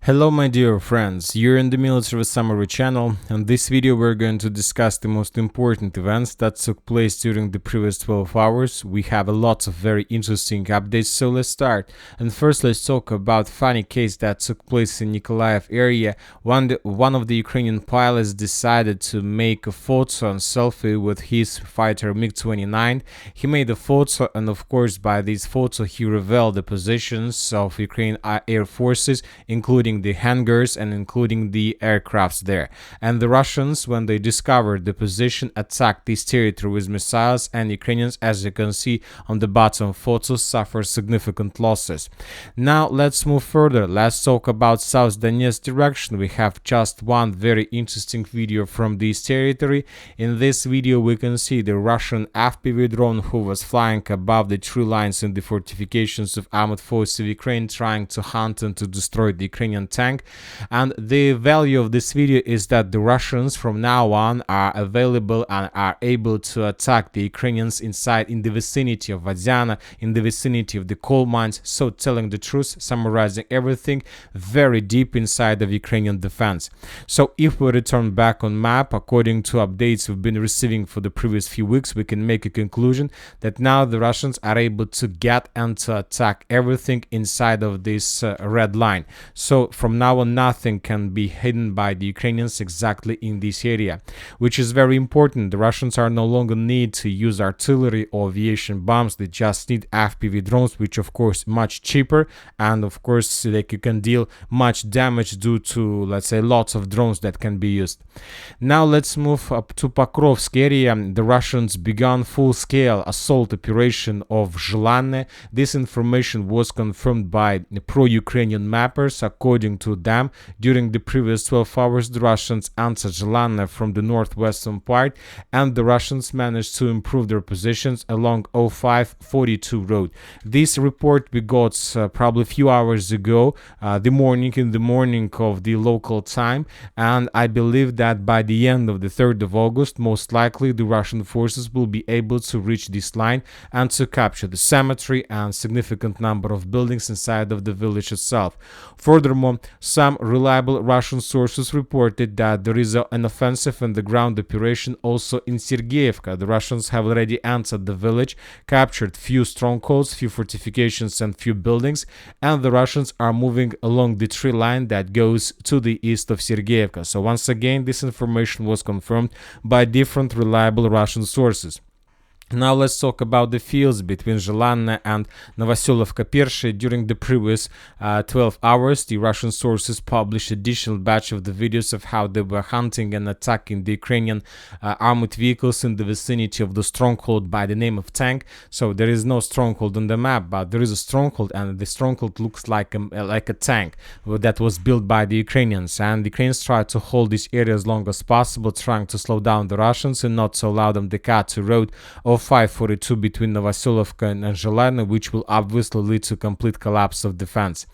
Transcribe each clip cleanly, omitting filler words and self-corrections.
Hello my dear friends, you're in the Military Summary channel, and this video we're going to discuss the most important events that took place during the previous 12 hours. We have a lot of very interesting updates, so let's start. And first let's talk about funny case that took place in Nikolaev area. One of the Ukrainian pilots decided to make a photo and selfie with his fighter MiG-29. He made a photo, and of course by this photo he revealed the positions of Ukrainian air forces, including the hangars and including the aircrafts there. And the Russians, when they discovered the position, attacked this territory with missiles, and Ukrainians, as you can see on the bottom photos, suffer significant losses. Now let's move further. Let's talk about South Donetsk direction. We have just one very interesting video from this territory. In this video we can see the Russian FPV drone who was flying above the tree lines in the fortifications of armored forces of Ukraine, trying to hunt and to destroy the Ukrainian tank. And the value of this video is that the Russians from now on are available and are able to attack the Ukrainians in the vicinity of Vadiana, in the vicinity of the coal mines. So, telling the truth, summarizing everything, very deep inside of Ukrainian defense. So if we return back on map, according to updates we've been receiving for the previous few weeks, we can make a conclusion that now the Russians are able to get and to attack everything inside of this red line. So from now on, nothing can be hidden by the Ukrainians exactly in this area, which is very important. The Russians are no longer need to use artillery or aviation bombs. They just need FPV drones, which of course much cheaper, and of course they can deal much damage due to, let's say, lots of drones that can be used. Now let's move up to Pokrovsk area. The Russians began full-scale assault operation of Zhelanne. This information was confirmed by pro-Ukrainian mappers. According to them, during the previous 12 hours, the Russians entered Zhelanne from the northwestern part, and the Russians managed to improve their positions along 0542 road. This report we got probably a few hours ago, in the morning of the local time, and I believe that by the end of the 3rd of August, most likely the Russian forces will be able to reach this line and to capture the cemetery and significant number of buildings inside of the village itself. Furthermore, some reliable Russian sources reported that there is an offensive and the ground operation also in Serhiivka. The Russians have already entered the village, captured few strongholds, few fortifications and few buildings, and the Russians are moving along the tree line that goes to the east of Serhiivka. So once again, this information was confirmed by different reliable Russian sources. Now let's talk about the fields between Zhelanne and Novoselovka-Pershey. During the previous 12 hours, the Russian sources published additional batch of the videos of how they were hunting and attacking the Ukrainian armored vehicles in the vicinity of the stronghold by the name of Tank. So there is no stronghold on the map, but there is a stronghold, and the stronghold looks like a tank that was built by the Ukrainians. And the Ukrainians tried to hold this area as long as possible, trying to slow down the Russians and not to allow them to cut the road of 542 between Novoselovka and Zhelanne, which will obviously lead to complete collapse of defense.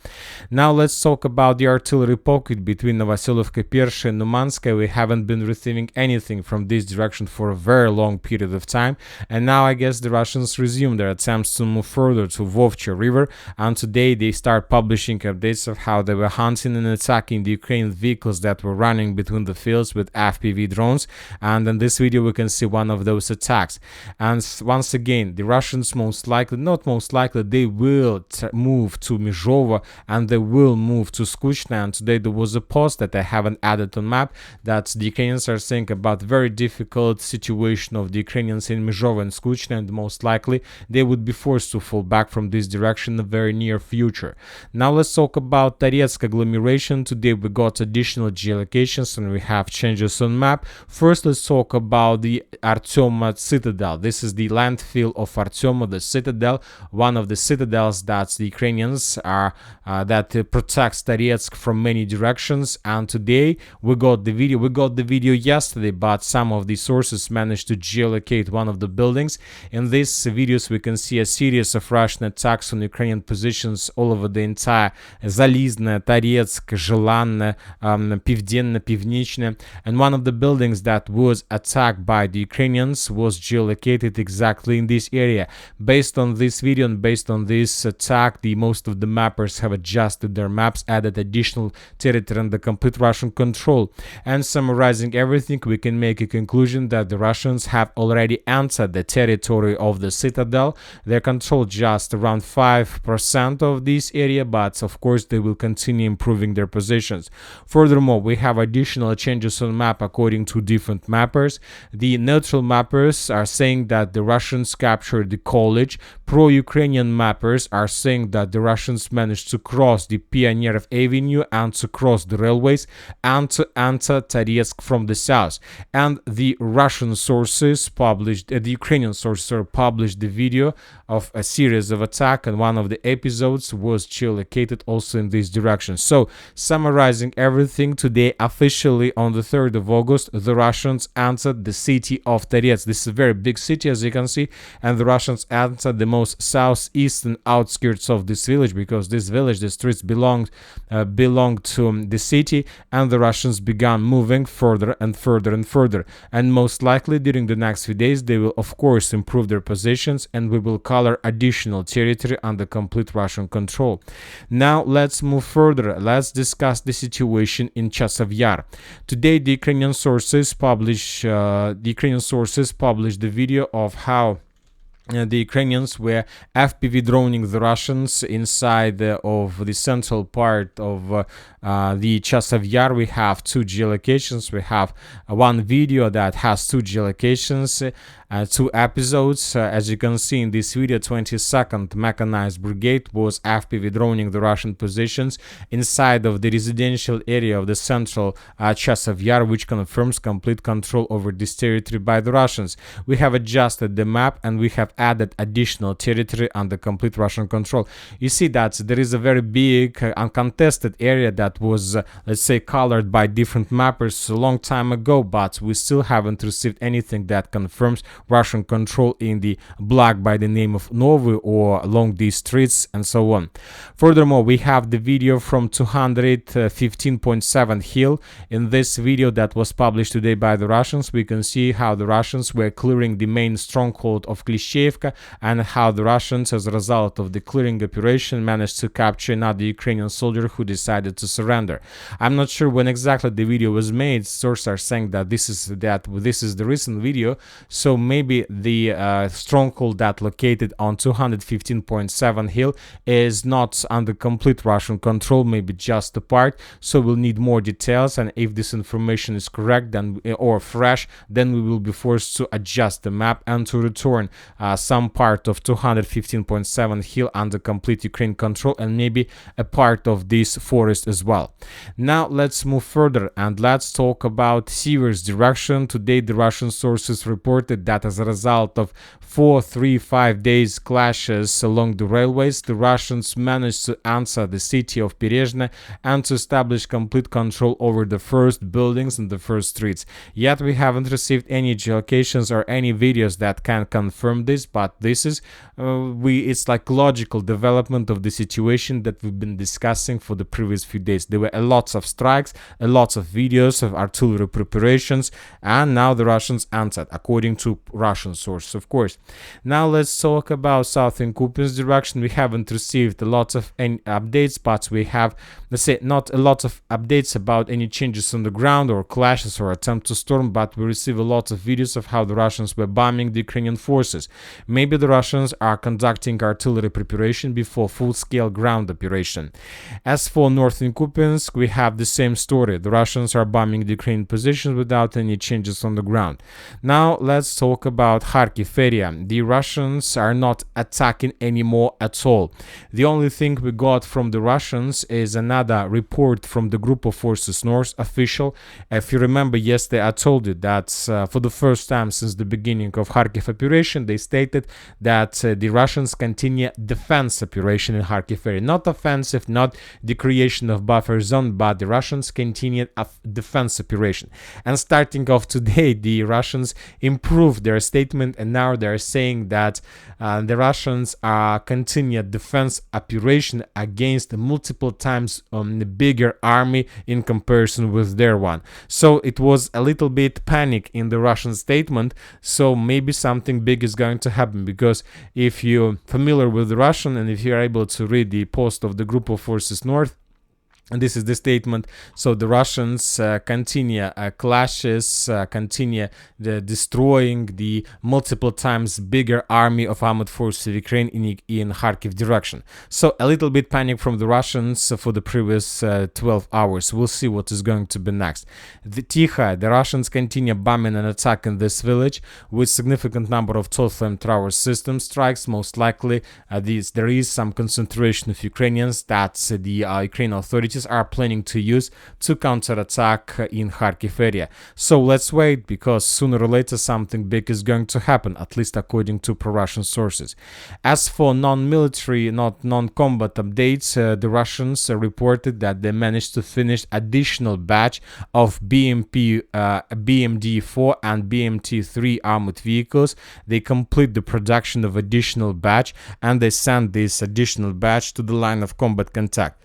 Now let's talk about the artillery pocket between Novoselovka-Pershey and Numanska. We haven't been receiving anything from this direction for a very long period of time, and now I guess the Russians resume their attempts to move further to Vovcha River, and today they start publishing updates of how they were hunting and attacking the Ukrainian vehicles that were running between the fields with FPV drones, and in this video we can see one of those attacks. And once again, the Russians they will move to Mizhovo, and they will move to Skuchna. And today there was a post that I haven't added on map that the Ukrainians are saying about very difficult situation of the Ukrainians in Mizhovo and Skuchna, and most likely they would be forced to fall back from this direction in the very near future. Now let's talk about Toretsk agglomeration. Today we got additional geolocations and we have changes on map. First let's talk about the Artyoma citadel. This is the landfill of Artyoma, the citadel, one of the citadels that the Ukrainians are that protects Toretsk from many directions. And today we got the video. We got the video yesterday, but some of the sources managed to geolocate one of the buildings. In these videos we can see a series of Russian attacks on Ukrainian positions all over the entire Zalizne, Toretsk, Zhelanne, Pivdenne, Pivnichne, and one of the buildings that was attacked by the Ukrainians was geolocated located exactly in this area. Based on this video and based on this attack, the most of the mappers have adjusted their maps, added additional territory under complete Russian control. And summarizing everything, we can make a conclusion that the Russians have already entered the territory of the citadel. They control just around 5% of this area, but of course they will continue improving their positions. Furthermore, we have additional changes on map according to different mappers. The neutral mappers are saying that the Russians captured the college. Pro-Ukrainian mappers are saying that the Russians managed to cross the Pioneer Avenue and to cross the railways and to enter Toretsk from the south. And the Russian sources published, the Ukrainian sources published the video of a series of attacks, and one of the episodes was geolocated also in this direction. So, summarizing everything, today officially on the 3rd of August, the Russians entered the city of Toretsk. This is a very big city, as you can see, and the Russians entered the most southeastern outskirts of this village, because this village, the streets belong to the city, and the Russians began moving further and further and further. And most likely during the next few days, they will of course improve their positions, and we will color additional territory under complete Russian control. Now let's move further. Let's discuss the situation in Chasiv Yar. Today, the Ukrainian sources published the video of how the Ukrainians were FPV droning the Russians inside of the central part of the Chasiv Yar. We have two geolocations. We have one video that has two geolocations, two episodes. As you can see in this video, 22nd Mechanized Brigade was FPV droning the Russian positions inside of the residential area of the central Chasiv Yar, which confirms complete control over this territory by the Russians. We have adjusted the map and we have added additional territory under complete Russian control. You see that there is a very big uncontested area that was, let's say, colored by different mappers a long time ago, but we still haven't received anything that confirms Russian control in the block by the name of Novy or along these streets and so on. Furthermore, we have the video from 215.7 hill. In this video that was published today by the Russians, we can see how the Russians were clearing the main stronghold of Klishchevka, and how the Russians, as a result of the clearing operation, managed to capture another Ukrainian soldier who decided to surrender. I'm not sure when exactly the video was made. Sources are saying that this is the recent video, so maybe the stronghold that located on 215.7 hill is not under complete Russian control, maybe just a part. So we'll need more details, and if this information is correct or fresh, then we will be forced to adjust the map and to return some part of 215.7 hill under complete Ukraine control, and maybe a part of this forest as well. Now let's move further and let's talk about Siversk direction. Today the Russian sources reported that as a result of 4-5 days clashes along the railways, the Russians managed to answer the city of Perezhne and to establish complete control over the first buildings and the first streets. Yet we haven't received any geolocations or any videos that can confirm this, but this is it's like logical development of the situation that we've been discussing for the previous few days. There were lots of strikes, lots of videos of artillery preparations, and now the Russians answered according to Russian sources, of course. Now let's talk about southern Kupiansk direction. We haven't received a lot of any updates, but we have, let's say, not a lot of updates about any changes on the ground or clashes or attempt to storm, but we receive a lot of videos of how the Russians were bombing the Ukrainian forces. Maybe the Russians are conducting artillery preparation before full-scale ground operation. As for northern Kupiansk, we have the same story. The Russians are bombing the Ukrainian positions without any changes on the ground. Now let's talk about Kharkiv area. The Russians are not attacking anymore at all. The only thing we got from the Russians is another report from the Group of Forces North official. If you remember, yesterday I told you that for the first time since the beginning of Kharkiv operation, they stated that the Russians continue defense operation in Kharkiv area. Not offensive, not the creation of buffer zone, but the Russians continued a defense operation. And starting off today, the Russians improved improved their statement, and now they're saying that the Russians continue defense operation against multiple times the bigger army in comparison with their one. So it was a little bit panic in the Russian statement. So maybe something big is going to happen, because if you're familiar with the Russian and if you're able to read the post of the Group of Forces North, and this is the statement. So the Russians continue clashes, continue destroying the multiple times bigger army of armed forces of Ukraine in Kharkiv direction. So a little bit panic from the Russians for the previous 12 hours. We'll see what is going to be next. The Tikha, the Russians continue bombing and attacking this village with significant number of total flamethrower system strikes. Most likely there is some concentration of Ukrainians that the Ukrainian authorities are planning to use to counterattack in Kharkiv area. So let's wait, because sooner or later something big is going to happen, at least according to pro-Russian sources. As for non-military, non-combat updates, the Russians reported that they managed to finish additional batch of BMD-4 and BMT-3 armored vehicles. They complete the production of additional batch, and they send this additional batch to the line of combat contact.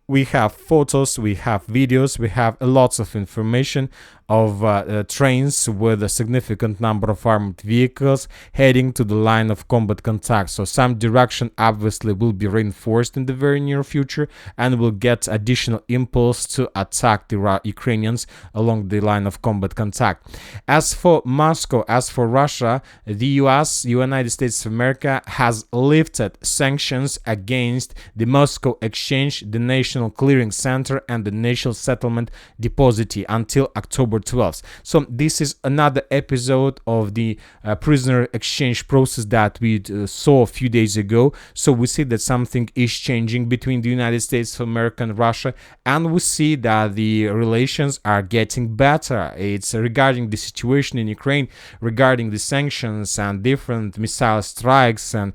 We have photos, we have videos, we have lots of information of trains with a significant number of armored vehicles heading to the line of combat contact. So some direction obviously will be reinforced in the very near future and will get additional impulse to attack the Ukrainians along the line of combat contact. As for Moscow, as for Russia, the United States of America, has lifted sanctions against the Moscow Exchange, the National Clearing Center, and the National Settlement Depository until October 12th. So this is another episode of the prisoner exchange process that we saw a few days ago. So we see that something is changing between the United States of America and Russia, and we see that the relations are getting better. It's regarding the situation in Ukraine, regarding the sanctions and different missile strikes and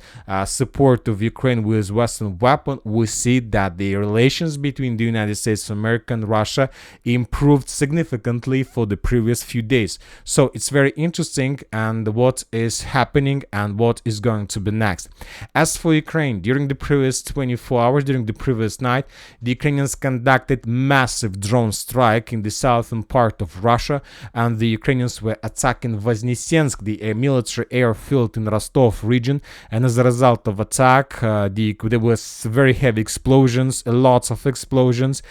support of Ukraine with Western weapons. We see that the relations between the United States of America and Russia improved significantly for the previous few days. So it's very interesting, and what is happening and what is going to be next. As for Ukraine, during the previous 24 hours, during the previous night, the Ukrainians conducted massive drone strike in the southern part of Russia, and the Ukrainians were attacking Voznesensk, the military airfield in Rostov region, and as a result of attack, there was very heavy explosions, lots of explosions.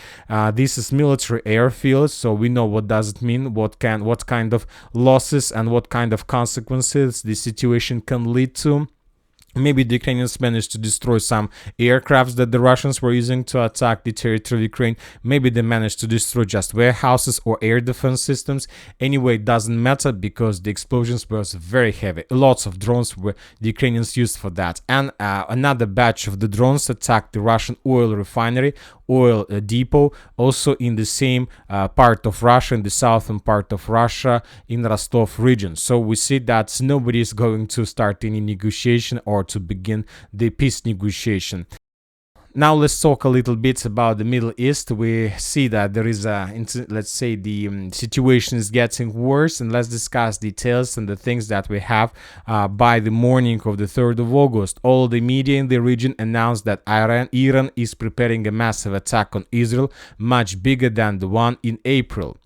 This is military airfield, so we know what does it mean, what kind of losses and what kind of consequences the situation can lead to. Maybe the Ukrainians managed to destroy some aircrafts that the Russians were using to attack the territory of Ukraine. Maybe they managed to destroy just warehouses or air defense systems. Anyway, it doesn't matter, because the explosions were very heavy. Lots of drones were the Ukrainians used for that. And another batch of the drones attacked the Russian oil refinery, oil depot, also in the same part of Russia, in the southern part of Russia, in Rostov region. So we see that nobody is going to start any negotiation or to begin the peace negotiation. Now let's talk a little bit about the Middle East. We see that there is let's say the situation is getting worse, and let's discuss details and the things that we have by the morning of the 3rd of August. All the media in the region announced that Iran is preparing a massive attack on Israel, much bigger than the one in April.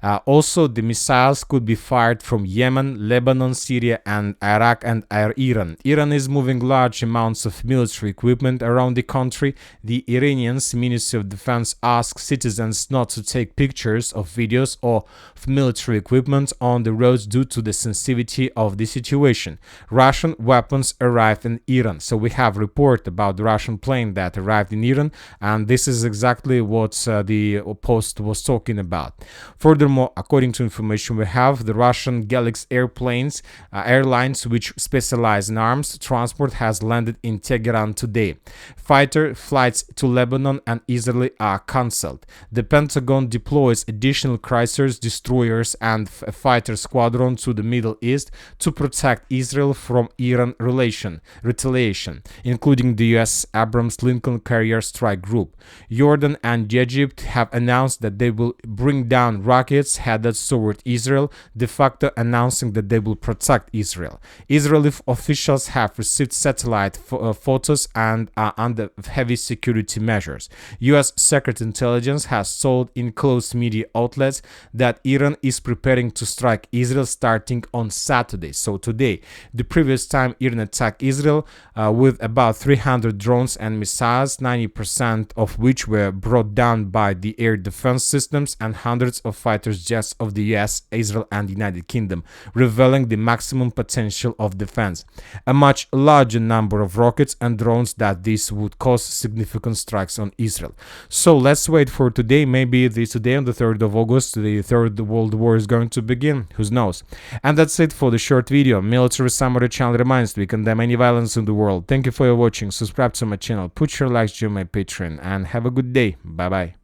Also, the missiles could be fired from Yemen, Lebanon, Syria, and Iraq and Iran. Iran is moving large amounts of military equipment around the country. The Iranian's Ministry of Defense asked citizens not to take pictures of videos or of military equipment on the roads due to the sensitivity of the situation. Russian weapons arrived in Iran. So we have report about the Russian plane that arrived in Iran, and this is exactly what the post was talking about. Furthermore, according to information we have, the Russian Galaxy airlines, which specialize in arms transport, has landed in Tehran today. Fighter flights to Lebanon and Israel are cancelled. The Pentagon deploys additional cruisers, destroyers, and a fighter squadron to the Middle East to protect Israel from Iran retaliation, including the U.S. Abrams Lincoln Carrier Strike Group. Jordan and Egypt have announced that they will bring down rockets headed toward Israel, de facto announcing that they will protect Israel. Israeli officials have received satellite photos and are under heavy security measures. U.S. Secret Intelligence has told in closed media outlets that Iran is preparing to strike Israel starting on Saturday, so today, the previous time Iran attacked Israel with about 300 drones and missiles, 90% of which were brought down by the air defense systems, and hundreds of fighter jets of the US, Israel, and the United Kingdom, revealing the maximum potential of defense. A much larger number of rockets and drones that this would cause significant strikes on Israel. So let's wait for today. Maybe today on the 3rd of August, the Third World War is going to begin. Who knows? And that's it for the short video. Military Summary channel reminds we condemn any violence in the world. Thank you for your watching. Subscribe to my channel. Put your likes, join my Patreon, and have a good day. Bye bye.